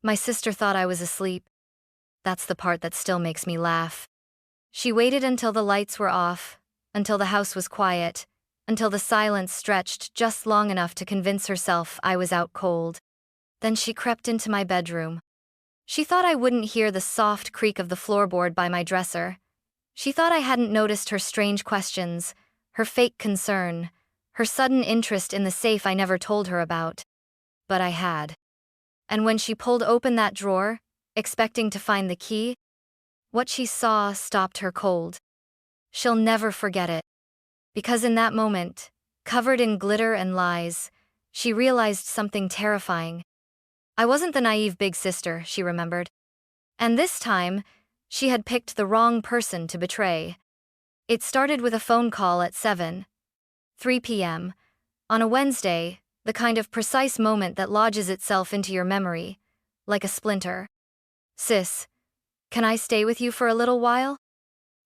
My sister thought I was asleep. That's the part that still makes me laugh. She waited until the lights were off, until the house was quiet, until the silence stretched just long enough to convince herself I was out cold. Then she crept into my bedroom. She thought I wouldn't hear the soft creak of the floorboard by my dresser. She thought I hadn't noticed her strange questions, her fake concern, her sudden interest in the safe I never told her about. But I had. And when she pulled open that drawer, expecting to find the key, what she saw stopped her cold. She'll never forget it. Because in that moment, covered in glitter and lies, she realized something terrifying. I wasn't the naive big sister, she remembered. And this time, she had picked the wrong person to betray. It started with a phone call at 7:03 p.m. on a Wednesday, the kind of precise moment that lodges itself into your memory, like a splinter. "Sis, can I stay with you for a little while?"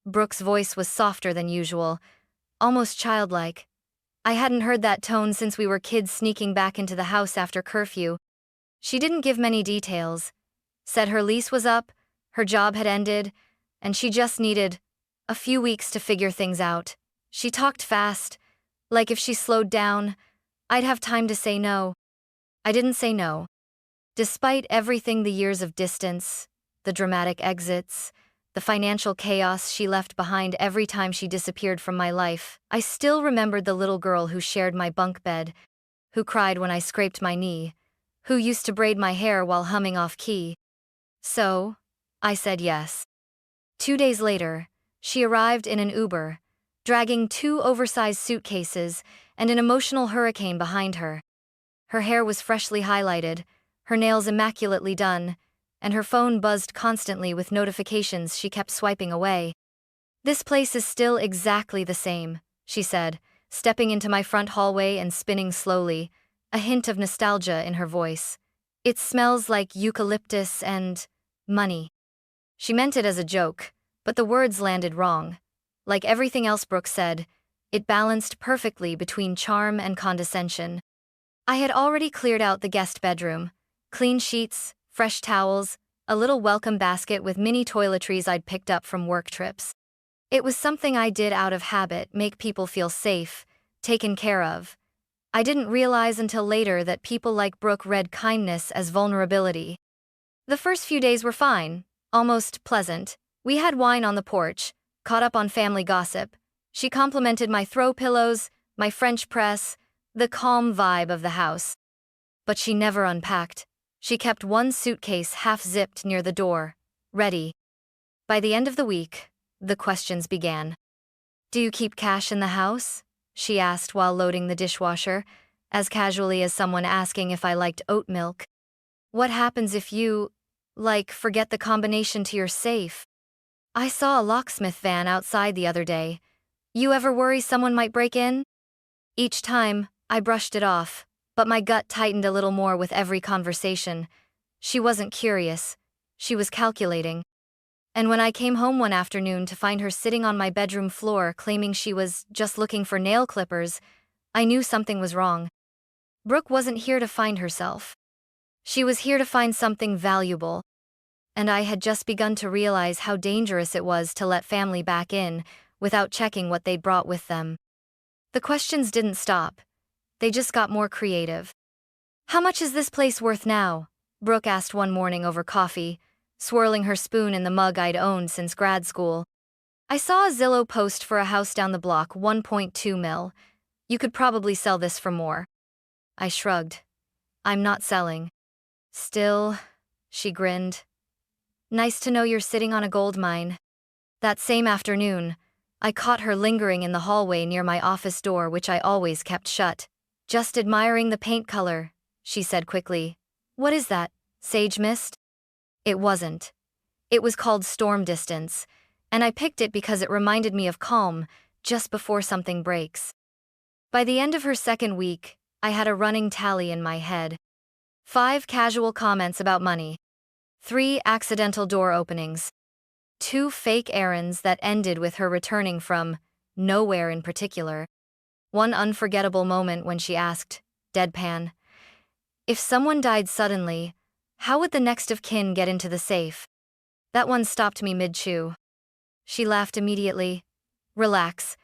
Brooke's voice was softer than usual, almost childlike. I hadn't heard that tone since we were kids sneaking back into the house after curfew. She didn't give many details. Said her lease was up, her job had ended, and she just needed a few weeks to figure things out. She talked fast, like if she slowed down, I'd have time to say no. I didn't say no. Despite everything, the years of distance, the dramatic exits, the financial chaos she left behind every time she disappeared from my life, I still remembered the little girl who shared my bunk bed, who cried when I scraped my knee, who used to braid my hair while humming off-key. So, I said yes. 2 days later, she arrived in an Uber, dragging 2 oversized suitcases and an emotional hurricane behind her. Her hair was freshly highlighted, her nails immaculately done, and her phone buzzed constantly with notifications she kept swiping away. "This place is still exactly the same," she said, stepping into my front hallway and spinning slowly, a hint of nostalgia in her voice. "It smells like eucalyptus and money." She meant it as a joke, but the words landed wrong. Like everything else Brooke said, it balanced perfectly between charm and condescension. I had already cleared out the guest bedroom. Clean sheets, fresh towels, a little welcome basket with mini toiletries I'd picked up from work trips. It was something I did out of habit, make people feel safe, taken care of. I didn't realize until later that people like Brooke read kindness as vulnerability. The first few days were fine, almost pleasant. We had wine on the porch, caught up on family gossip. She complimented my throw pillows, my French press, the calm vibe of the house. But she never unpacked. She kept one suitcase half-zipped near the door, ready. By the end of the week, the questions began. "Do you keep cash in the house?" she asked while loading the dishwasher, as casually as someone asking if I liked oat milk. "What happens if you, forget the combination to your safe? I saw a locksmith van outside the other day. You ever worry someone might break in?" Each time, I brushed it off, but my gut tightened a little more with every conversation. She wasn't curious. She was calculating. And when I came home one afternoon to find her sitting on my bedroom floor claiming she was just looking for nail clippers, I knew something was wrong. Brooke wasn't here to find herself. She was here to find something valuable. And I had just begun to realize how dangerous it was to let family back in without checking what they'd brought with them. The questions didn't stop. They just got more creative. "How much is this place worth now?" Brooke asked one morning over coffee, swirling her spoon in the mug I'd owned since grad school. "I saw a Zillow post for a house down the block, 1.2 mil. You could probably sell this for more." I shrugged. "I'm not selling." "Still," she grinned. "Nice to know you're sitting on a gold mine." That same afternoon, I caught her lingering in the hallway near my office door, which I always kept shut. "Just admiring the paint color," she said quickly. "What is that, sage mist?" It wasn't. It was called storm distance, and I picked it because it reminded me of calm, just before something breaks. By the end of her second week, I had a running tally in my head. 5 casual comments about money. 3 accidental door openings. 2 fake errands that ended with her returning from nowhere in particular. 1 unforgettable moment when she asked, deadpan, if someone died suddenly, How would the next of kin get into the safe? That one stopped me mid-chew. She laughed immediately. Relax.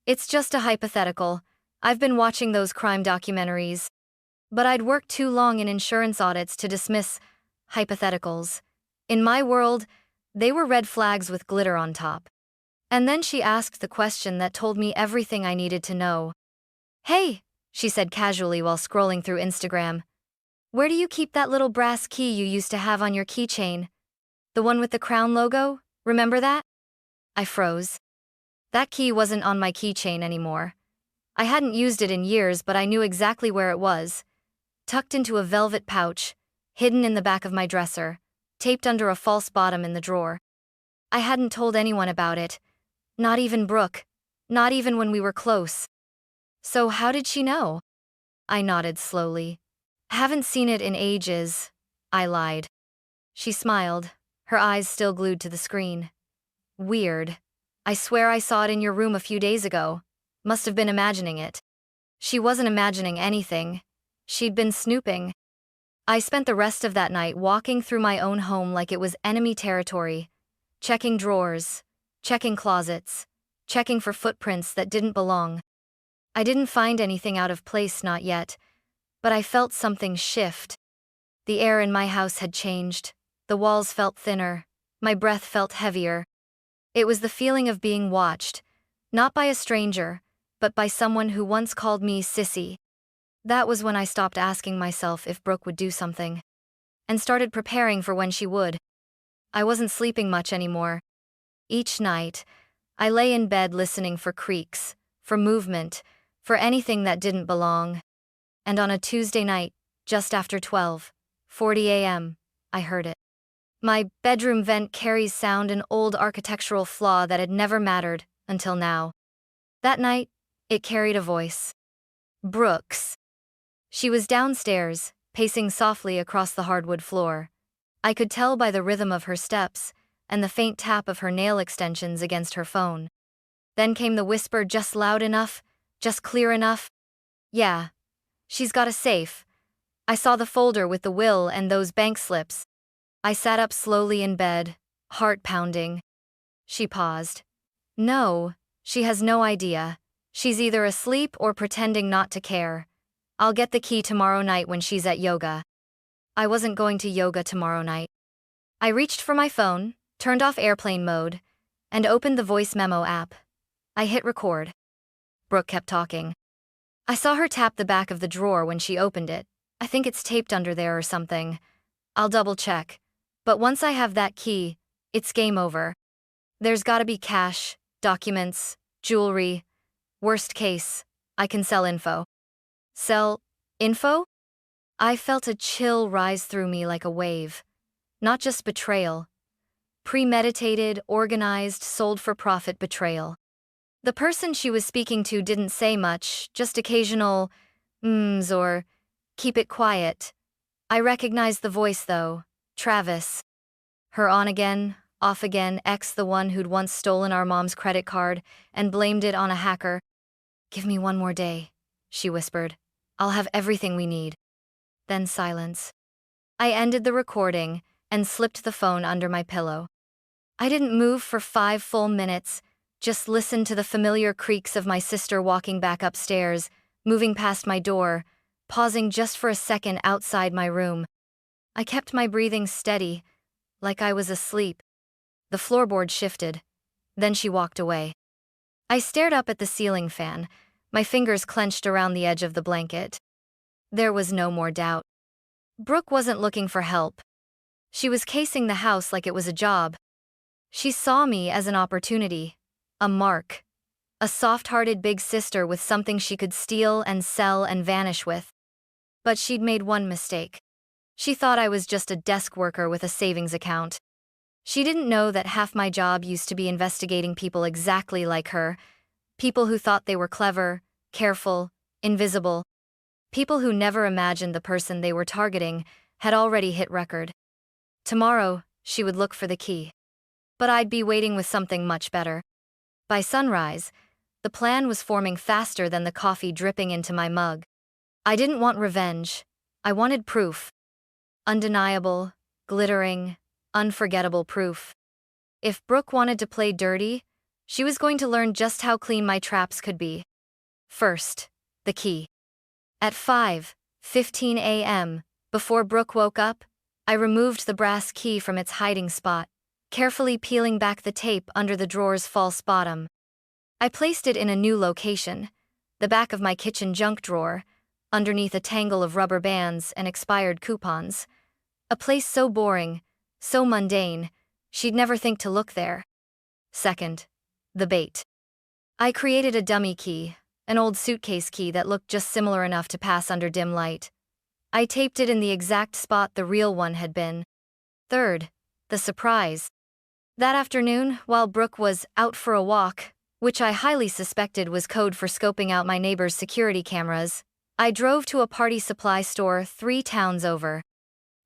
It's just a hypothetical. I've been watching those crime documentaries. But I'd worked too long in insurance audits to dismiss hypotheticals. In my world, they were red flags with glitter on top. And then she asked the question that told me everything I needed to know. Hey, she said casually while scrolling through Instagram. Where do you keep that little brass key you used to have on your keychain? The one with the crown logo? Remember that? I froze. That key wasn't on my keychain anymore. I hadn't used it in years, but I knew exactly where it was. Tucked into a velvet pouch, hidden in the back of my dresser, taped under a false bottom in the drawer. I hadn't told anyone about it. Not even Brooke. Not even when we were close. So how did she know? I nodded slowly. Haven't seen it in ages, I lied. She smiled, her eyes still glued to the screen. Weird. I swear I saw it in your room a few days ago. Must have been imagining it. She wasn't imagining anything. She'd been snooping. I spent the rest of that night walking through my own home like it was enemy territory, checking drawers, checking closets, checking for footprints that didn't belong. I didn't find anything out of place, not yet, but I felt something shift. The air in my house had changed. The walls felt thinner. My breath felt heavier. It was the feeling of being watched, not by a stranger, but by someone who once called me sissy. That was when I stopped asking myself if Brooke would do something, and started preparing for when she would. I wasn't sleeping much anymore. Each night, I lay in bed listening for creaks, for movement, for anything that didn't belong. And on a Tuesday night, just after 12:40 a.m., I heard it. My bedroom vent carries sound, an old architectural flaw that had never mattered until now. That night, it carried a voice. Brooke's. She was downstairs, pacing softly across the hardwood floor. I could tell by the rhythm of her steps and the faint tap of her nail extensions against her phone. Then came the whisper, just loud enough, just clear enough. Yeah, she's got a safe. I saw the folder with the will and those bank slips. I sat up slowly in bed, heart pounding. She paused. No, she has no idea. She's either asleep or pretending not to care. I'll get the key tomorrow night when she's at yoga. I wasn't going to yoga tomorrow night. I reached for my phone, turned off airplane mode, and opened the voice memo app. I hit record. Brooke kept talking. I saw her tap the back of the drawer when she opened it. I think it's taped under there or something. I'll double check. But once I have that key, it's game over. There's gotta be cash, documents, jewelry. Worst case, I can sell info. Sell info? I felt a chill rise through me like a wave. Not just betrayal. Premeditated, organized, sold-for-profit betrayal. The person she was speaking to didn't say much, just occasional mms or keep it quiet. I recognized the voice though, Travis. Her on again, off again ex, the one who'd once stolen our mom's credit card and blamed it on a hacker. Give me one more day, she whispered. I'll have everything we need. Then silence. I ended the recording and slipped the phone under my pillow. I didn't move for 5 full minutes, just listened to the familiar creaks of my sister walking back upstairs, moving past my door, pausing just for a second outside my room. I kept my breathing steady, like I was asleep. The floorboard shifted. Then she walked away. I stared up at the ceiling fan, my fingers clenched around the edge of the blanket. There was no more doubt. Brooke wasn't looking for help. She was casing the house like it was a job. She saw me as an opportunity, a mark, a soft-hearted big sister with something she could steal and sell and vanish with. But she'd made one mistake. She thought I was just a desk worker with a savings account. She didn't know that half my job used to be investigating people exactly like her, people who thought they were clever, careful, invisible. People who never imagined the person they were targeting had already hit record. Tomorrow, she would look for the key. But I'd be waiting with something much better. By sunrise, the plan was forming faster than the coffee dripping into my mug. I didn't want revenge. I wanted proof. Undeniable, glittering, unforgettable proof. If Brooke wanted to play dirty, she was going to learn just how clean my traps could be. First, the key. At 5:15 a.m., before Brooke woke up, I removed the brass key from its hiding spot, carefully peeling back the tape under the drawer's false bottom. I placed it in a new location, the back of my kitchen junk drawer, underneath a tangle of rubber bands and expired coupons. A place so boring, so mundane, she'd never think to look there. Second, the bait. I created a dummy key, an old suitcase key that looked just similar enough to pass under dim light. I taped it in the exact spot the real one had been. Third, the surprise. That afternoon, while Brooke was out for a walk, which I highly suspected was code for scoping out my neighbor's security cameras, I drove to a party supply store 3 towns over.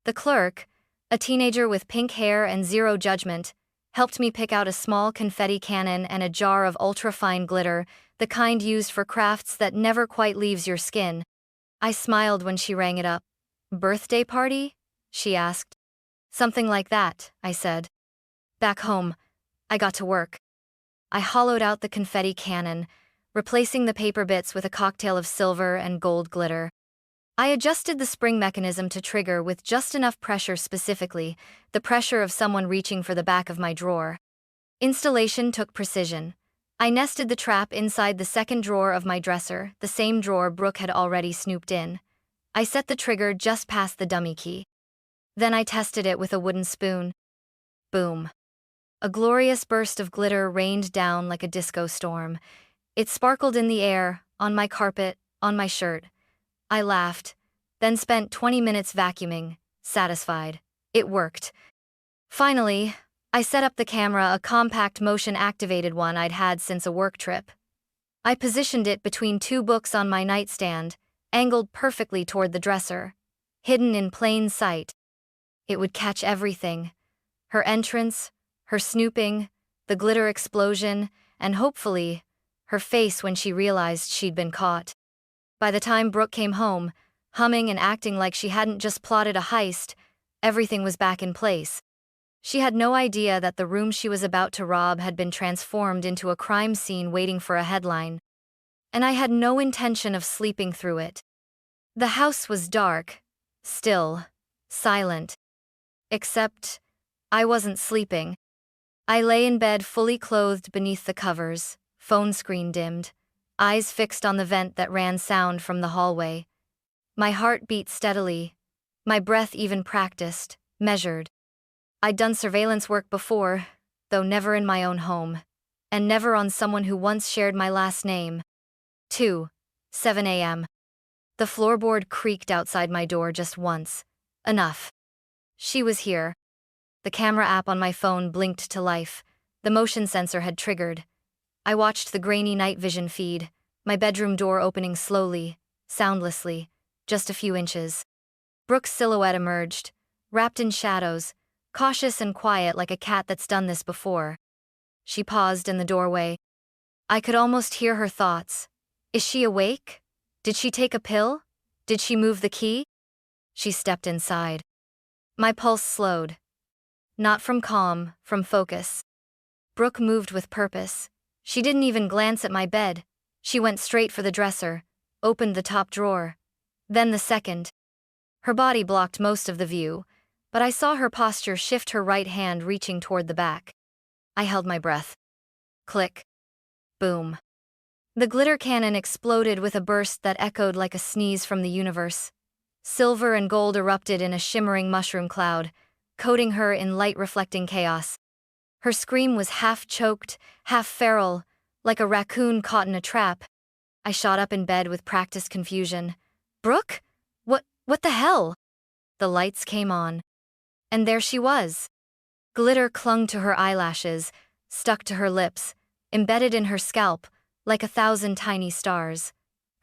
The clerk, a teenager with pink hair and zero judgment, helped me pick out a small confetti cannon and a jar of ultra-fine glitter, the kind used for crafts that never quite leaves your skin. I smiled when she rang it up. "Birthday party?" she asked. "Something like that," I said. Back home, I got to work. I hollowed out the confetti cannon, replacing the paper bits with a cocktail of silver and gold glitter. I adjusted the spring mechanism to trigger with just enough pressure, specifically, the pressure of someone reaching for the back of my drawer. Installation took precision. I nested the trap inside the second drawer of my dresser, the same drawer Brooke had already snooped in. I set the trigger just past the dummy key. Then I tested it with a wooden spoon. Boom. A glorious burst of glitter rained down like a disco storm. It sparkled in the air, on my carpet, on my shirt. I laughed, then spent 20 minutes vacuuming, satisfied. It worked. Finally, I set up the camera, a compact motion-activated one I'd had since a work trip. I positioned it between 2 books on my nightstand, angled perfectly toward the dresser, hidden in plain sight. It would catch everything: her entrance, her snooping, the glitter explosion, and hopefully, her face when she realized she'd been caught. By the time Brooke came home, humming and acting like she hadn't just plotted a heist, everything was back in place. She had no idea that the room she was about to rob had been transformed into a crime scene waiting for a headline. And I had no intention of sleeping through it. The house was dark, still, silent. Except, I wasn't sleeping. I lay in bed fully clothed beneath the covers, phone screen dimmed, eyes fixed on the vent that ran sound from the hallway. My heart beat steadily, my breath even practiced, measured. I'd done surveillance work before, though never in my own home, and never on someone who once shared my last name. 7 a.m. The floorboard creaked outside my door just once. Enough. She was here. The camera app on my phone blinked to life. The motion sensor had triggered. I watched the grainy night vision feed, my bedroom door opening slowly, soundlessly, just a few inches. Brooke's silhouette emerged, wrapped in shadows, cautious and quiet like a cat that's done this before. She paused in the doorway. I could almost hear her thoughts. Is she awake? Did she take a pill? Did she move the key? She stepped inside. My pulse slowed. Not from calm, from focus. Brooke moved with purpose. She didn't even glance at my bed. She went straight for the dresser, opened the top drawer. Then the second. Her body blocked most of the view, but I saw her posture shift, her right hand reaching toward the back. I held my breath. Click. Boom. The glitter cannon exploded with a burst that echoed like a sneeze from the universe. Silver and gold erupted in a shimmering mushroom cloud, coating her in light-reflecting chaos. Her scream was half-choked, half-feral, like a raccoon caught in a trap. I shot up in bed with practiced confusion. Brooke? What the hell? The lights came on. And there she was. Glitter clung to her eyelashes, stuck to her lips, embedded in her scalp, like 1,000 tiny stars.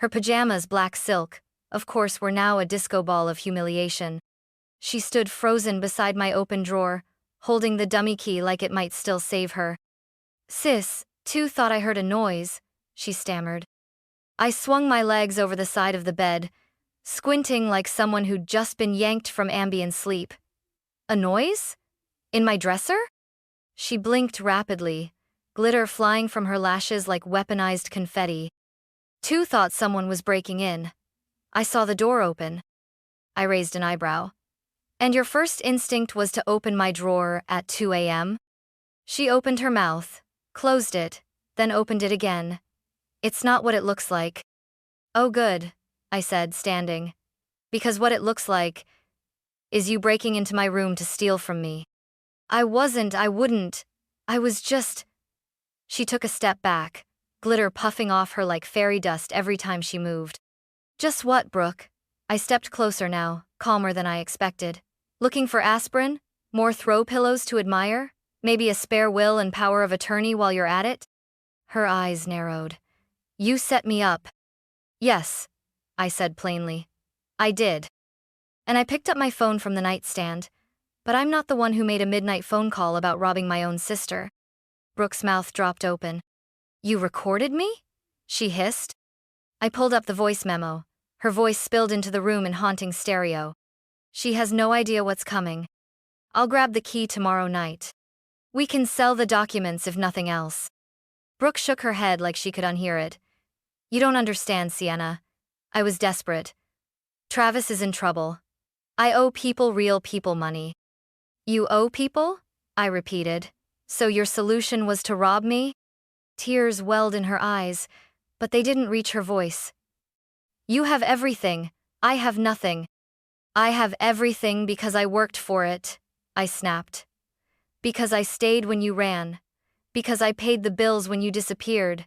Her pajamas, black silk, of course, were now a disco ball of humiliation. She stood frozen beside my open drawer, holding the dummy key like it might still save her. Sis, too, thought I heard a noise, she stammered. I swung my legs over the side of the bed, squinting like someone who'd just been yanked from ambient sleep. A noise? In my dresser? She blinked rapidly, glitter flying from her lashes like weaponized confetti. Two thought someone was breaking in. I saw the door open. I raised an eyebrow. And your first instinct was to open my drawer at 2 a.m.? She opened her mouth, closed it, then opened it again. It's not what it looks like. Oh good, I said, standing. Because what it looks like is you breaking into my room to steal from me. I wouldn't. I was just. She took a step back, glitter puffing off her like fairy dust every time she moved. Just what, Brooke? I stepped closer now, calmer than I expected. Looking for aspirin? More throw pillows to admire? Maybe a spare will and power of attorney while you're at it? Her eyes narrowed. You set me up. Yes, I said plainly. I did. And I picked up my phone from the nightstand, but I'm not the one who made a midnight phone call about robbing my own sister. Brooke's mouth dropped open. You recorded me? She hissed. I pulled up the voice memo. Her voice spilled into the room in haunting stereo. She has no idea what's coming. I'll grab the key tomorrow night. We can sell the documents if nothing else. Brooke shook her head like she could unhear it. You don't understand, Sienna. I was desperate. Travis is in trouble. I owe real people money. You owe people? I repeated. So your solution was to rob me? Tears welled in her eyes, but they didn't reach her voice. You have everything. I have nothing. I have everything because I worked for it, I snapped. Because I stayed when you ran. Because I paid the bills when you disappeared.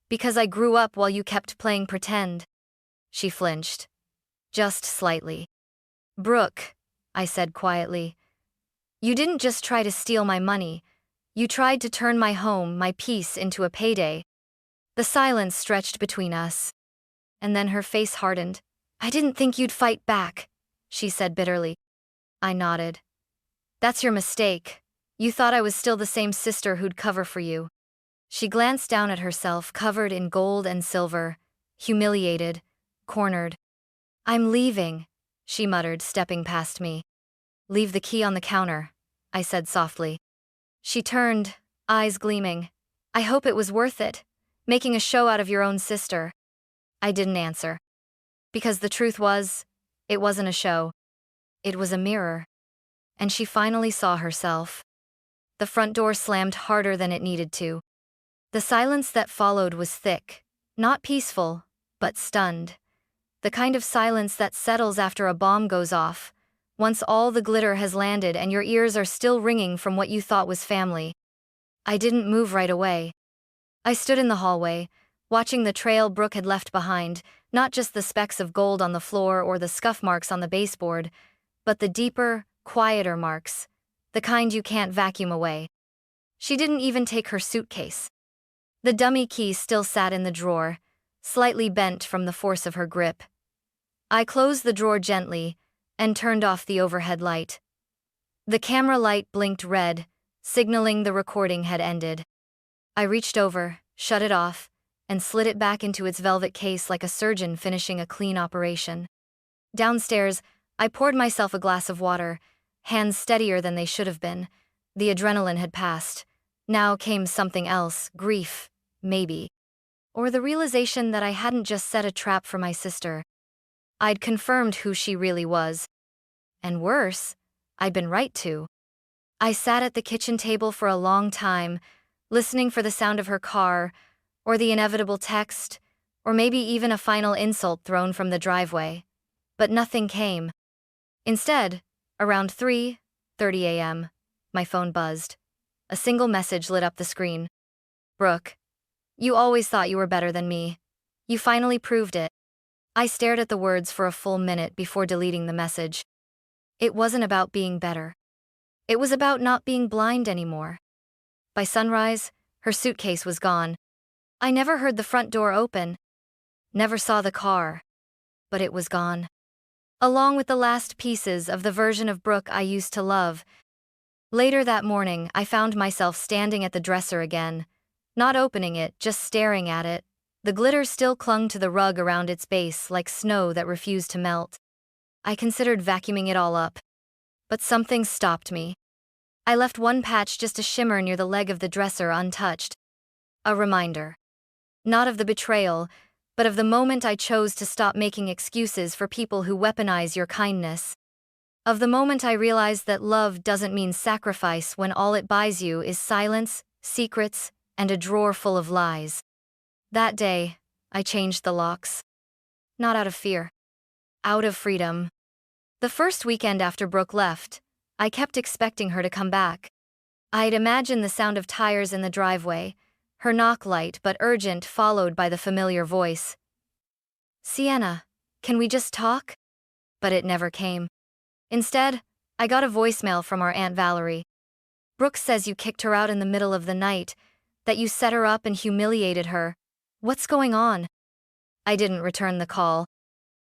Because I grew up while you kept playing pretend. She flinched. Just slightly. Brooke, I said quietly. You didn't just try to steal my money. You tried to turn my home, my peace, into a payday. The silence stretched between us. And then her face hardened. I didn't think you'd fight back, she said bitterly. I nodded. That's your mistake. You thought I was still the same sister who'd cover for you. She glanced down at herself, covered in gold and silver, humiliated, cornered. I'm leaving, she muttered, stepping past me. Leave the key on the counter, I said softly. She turned, eyes gleaming. I hope it was worth it, making a show out of your own sister. I didn't answer. Because the truth was, it wasn't a show. It was a mirror. And she finally saw herself. The front door slammed harder than it needed to. The silence that followed was thick, not peaceful, but stunned. The kind of silence that settles after a bomb goes off, once all the glitter has landed and your ears are still ringing from what you thought was family. I didn't move right away. I stood in the hallway, watching the trail Brooke had left behind, not just the specks of gold on the floor or the scuff marks on the baseboard, but the deeper, quieter marks, the kind you can't vacuum away. She didn't even take her suitcase. The dummy key still sat in the drawer, slightly bent from the force of her grip. I closed the drawer gently and turned off the overhead light. The camera light blinked red, signaling the recording had ended. I reached over, shut it off, and slid it back into its velvet case like a surgeon finishing a clean operation. Downstairs, I poured myself a glass of water, hands steadier than they should have been. The adrenaline had passed. Now came something else, grief, maybe. Or the realization that I hadn't just set a trap for my sister. I'd confirmed who she really was. And worse, I'd been right to. I sat at the kitchen table for a long time, listening for the sound of her car, or the inevitable text, or maybe even a final insult thrown from the driveway. But nothing came. Instead, around 3:30 a.m., my phone buzzed. A single message lit up the screen. Brooke, you always thought you were better than me. You finally proved it. I stared at the words for a full minute before deleting the message. It wasn't about being better. It was about not being blind anymore. By sunrise, her suitcase was gone. I never heard the front door open. Never saw the car. But it was gone. Along with the last pieces of the version of Brooke I used to love. Later that morning, I found myself standing at the dresser again, not opening it, just staring at it, The glitter still clung to the rug around its base like snow that refused to melt. I considered vacuuming it all up, but something stopped me. I left one patch just a shimmer near the leg of the dresser untouched. A reminder. Not of the betrayal, but of the moment I chose to stop making excuses for people who weaponize your kindness. Of the moment I realized that love doesn't mean sacrifice when all it buys you is silence, secrets, and a drawer full of lies. That day, I changed the locks. Not out of fear. Out of freedom. The first weekend after Brooke left, I kept expecting her to come back. I'd imagine the sound of tires in the driveway, her knock light but urgent followed by the familiar voice. Sienna, can we just talk? But it never came. Instead, I got a voicemail from our Aunt Valerie. Brooke says you kicked her out in the middle of the night, that you set her up and humiliated her. What's going on? I didn't return the call.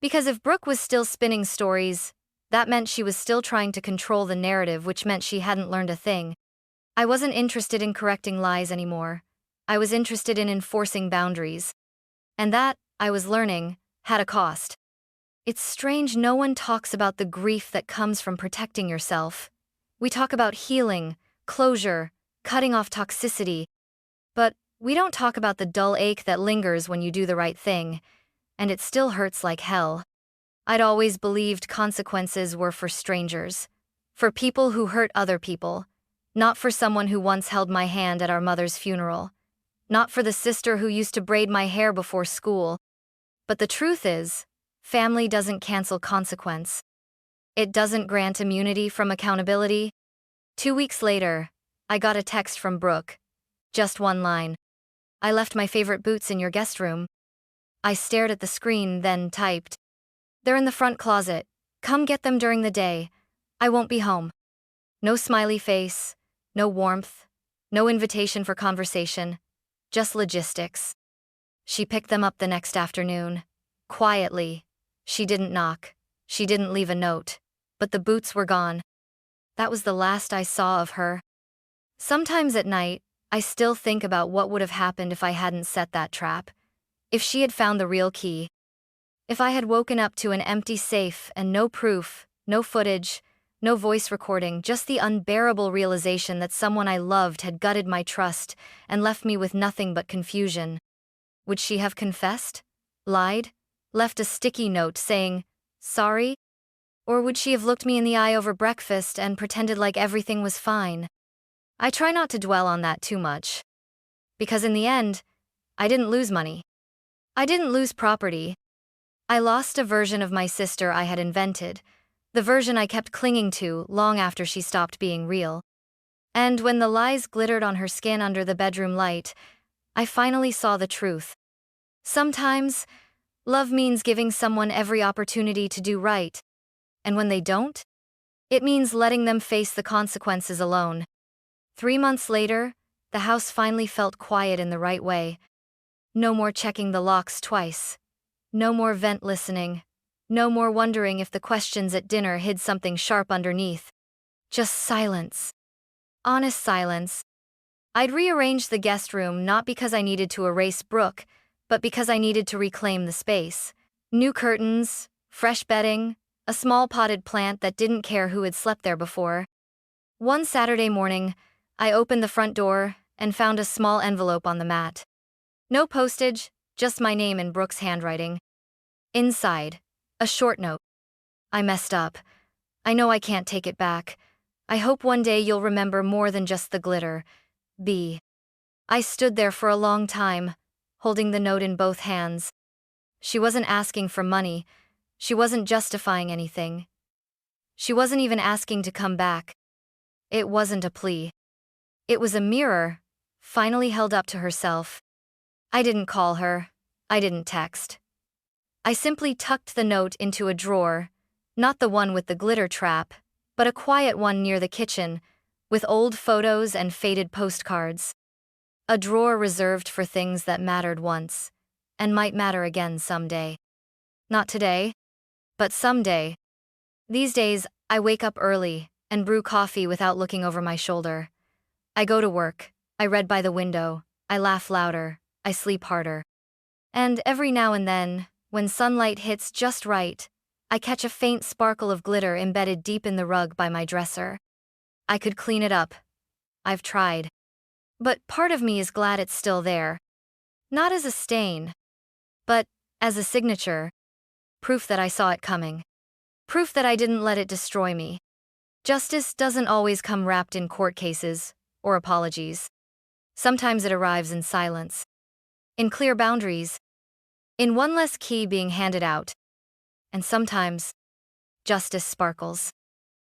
Because if Brooke was still spinning stories, that meant she was still trying to control the narrative, which meant she hadn't learned a thing. I wasn't interested in correcting lies anymore. I was interested in enforcing boundaries. And that, I was learning, had a cost. It's strange no one talks about the grief that comes from protecting yourself. We talk about healing, closure, cutting off toxicity. But we don't talk about the dull ache that lingers when you do the right thing, and it still hurts like hell. I'd always believed consequences were for strangers, for people who hurt other people, not for someone who once held my hand at our mother's funeral, not for the sister who used to braid my hair before school. But the truth is, family doesn't cancel consequence. It doesn't grant immunity from accountability. 2 weeks later, I got a text from Brooke. Just one line. I left my favorite boots in your guest room. I stared at the screen, then typed. They're in the front closet. Come get them during the day. I won't be home. No smiley face, no warmth, no invitation for conversation, just logistics. She picked them up the next afternoon. Quietly. She didn't knock. She didn't leave a note. But the boots were gone. That was the last I saw of her. Sometimes at night, I still think about what would have happened if I hadn't set that trap. If she had found the real key. If I had woken up to an empty safe and no proof, no footage, no voice recording, just the unbearable realization that someone I loved had gutted my trust and left me with nothing but confusion. Would she have confessed? Lied? Left a sticky note saying, sorry? Or would she have looked me in the eye over breakfast and pretended like everything was fine? I try not to dwell on that too much. Because in the end, I didn't lose money. I didn't lose property. I lost a version of my sister I had invented, the version I kept clinging to long after she stopped being real. And when the lies glittered on her skin under the bedroom light, I finally saw the truth. Sometimes, love means giving someone every opportunity to do right. And when they don't, it means letting them face the consequences alone. 3 months later, the house finally felt quiet in the right way. No more checking the locks twice. No more vent listening. No more wondering if the questions at dinner hid something sharp underneath. Just silence. Honest silence. I'd rearranged the guest room not because I needed to erase Brooke, but because I needed to reclaim the space. New curtains, fresh bedding, a small potted plant that didn't care who had slept there before. One Saturday morning, I opened the front door and found a small envelope on the mat. No postage, just my name in Brooke's handwriting. Inside, a short note. I messed up. I know I can't take it back. I hope one day you'll remember more than just the glitter. B. I stood there for a long time, holding the note in both hands. She wasn't asking for money. She wasn't justifying anything. She wasn't even asking to come back. It wasn't a plea. It was a mirror, finally held up to herself. I didn't call her. I didn't text. I simply tucked the note into a drawer, not the one with the glitter trap, but a quiet one near the kitchen, with old photos and faded postcards. A drawer reserved for things that mattered once, and might matter again someday. Not today, but someday. These days, I wake up early and brew coffee without looking over my shoulder. I go to work, I read by the window, I laugh louder, I sleep harder. And every now and then, when sunlight hits just right, I catch a faint sparkle of glitter embedded deep in the rug by my dresser. I could clean it up. I've tried. But part of me is glad it's still there. Not as a stain, but as a signature. Proof that I saw it coming. Proof that I didn't let it destroy me. Justice doesn't always come wrapped in court cases or apologies. Sometimes it arrives in silence, in clear boundaries, in one less key being handed out. And sometimes, justice sparkles.